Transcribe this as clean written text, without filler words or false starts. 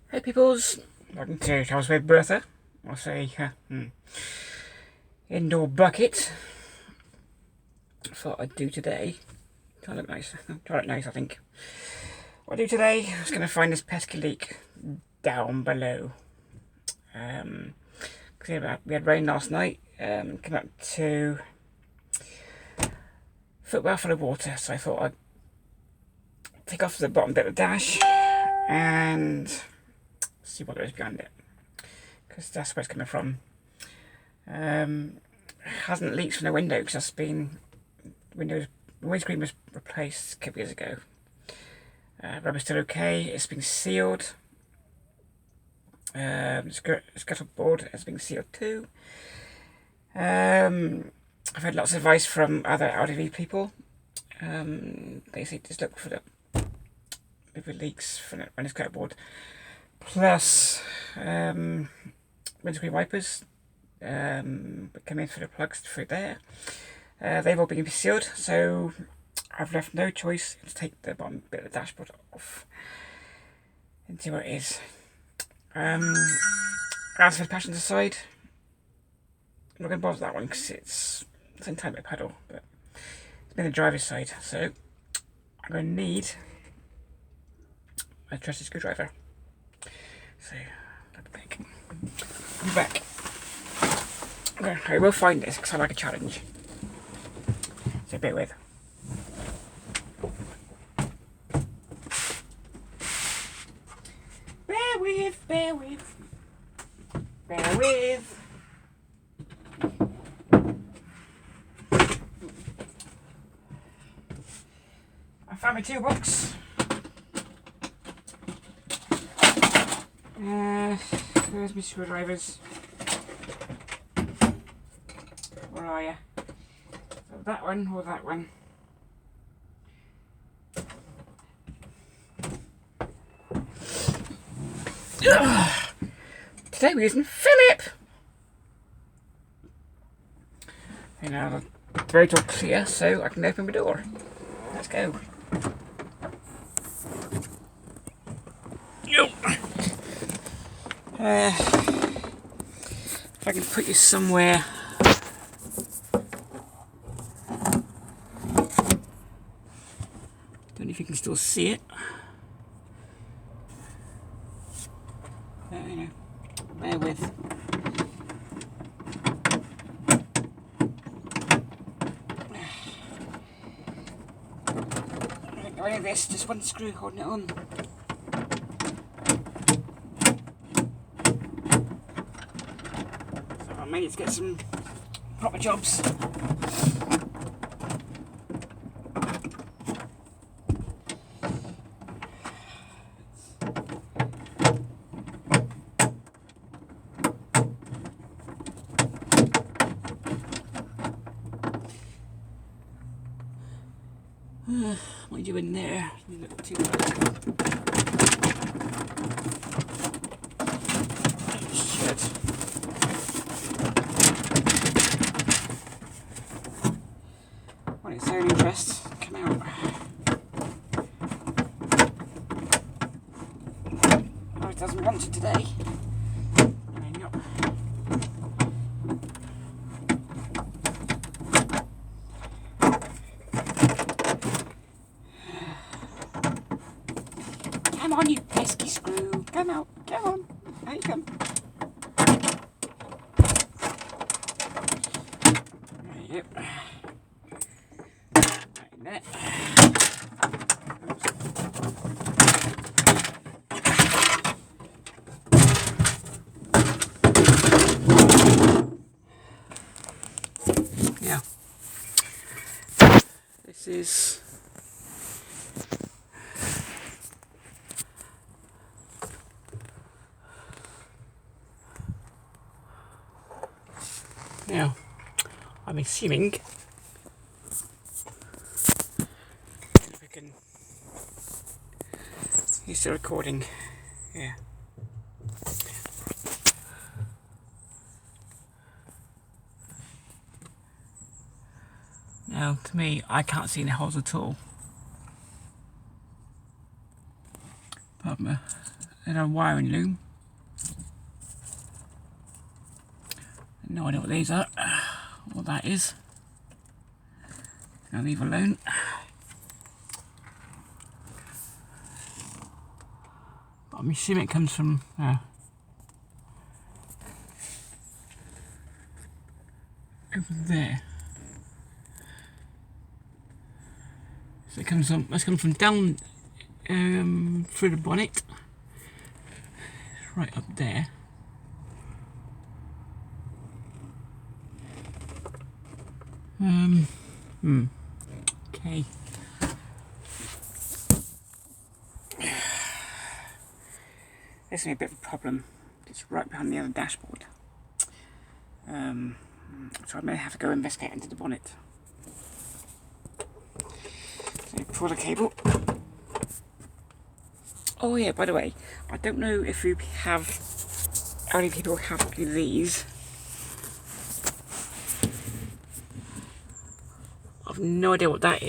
Hey peoples, welcome to Travels with Bertha. I'll say indoor bucket. Thought I'd do today. Try to look nice. Try to look nice, I think. What I do today, I was going to find this pesky leak down below. Cause we had rain last night. Came up to footwell full of water, so I thought I'd take off the bottom bit of the dash and see what there is behind it, because that's where it's coming from. Hasn't leaked from the window because that's been windscreen was replaced a couple years ago. Rubber's still okay. It's been sealed. Scuttle board has been sealed too. I've had lots of advice from other LDV people. They say just look for the leaks from the scuttle board. Plus, windscreen wipers come in for the plugs through there. They've all been sealed, so I've left no choice to take the bottom bit of the dashboard off and see what it is. As for the passenger side, I'm not going to bother that one because it's in time to pedal, but it's been the driver's side, so I'm going to need a trusty screwdriver. So, I'm back. Okay, I will find this because I like a challenge. So bear with. Bear with, bear with, bear with. I found my toolbox. Where's my screwdrivers? Where are you? So that one or that one? Today we're using Philip. And now the road's all clear, so I can open my door. Let's go. If I can put you somewhere. Don't know if you can still see it. You know, bear with. Get rid of this, just one screw holding it on. So I may need to get some proper jobs. What are you doing there? You look too shit. When it's own interest, come out. Oh, it doesn't want it today. Come on, you pesky screw. Come out. Come on. Here you come. Yep. Right there. Now, this is now, I'm assuming if we can. He's still recording. Yeah. Now, to me, I can't see any holes at all. Pardon me. There's a wiring loom. No idea what these are, what that is. I'll leave alone. But I'm assuming it comes from over there. So it comes from, must come from down through the bonnet, right up there. Okay. This is a bit of a problem. It's right behind the other dashboard. So I may have to go investigate into the bonnet. So pull the cable. Oh yeah, by the way, I don't know if you have, only people have these. I've no idea what that is.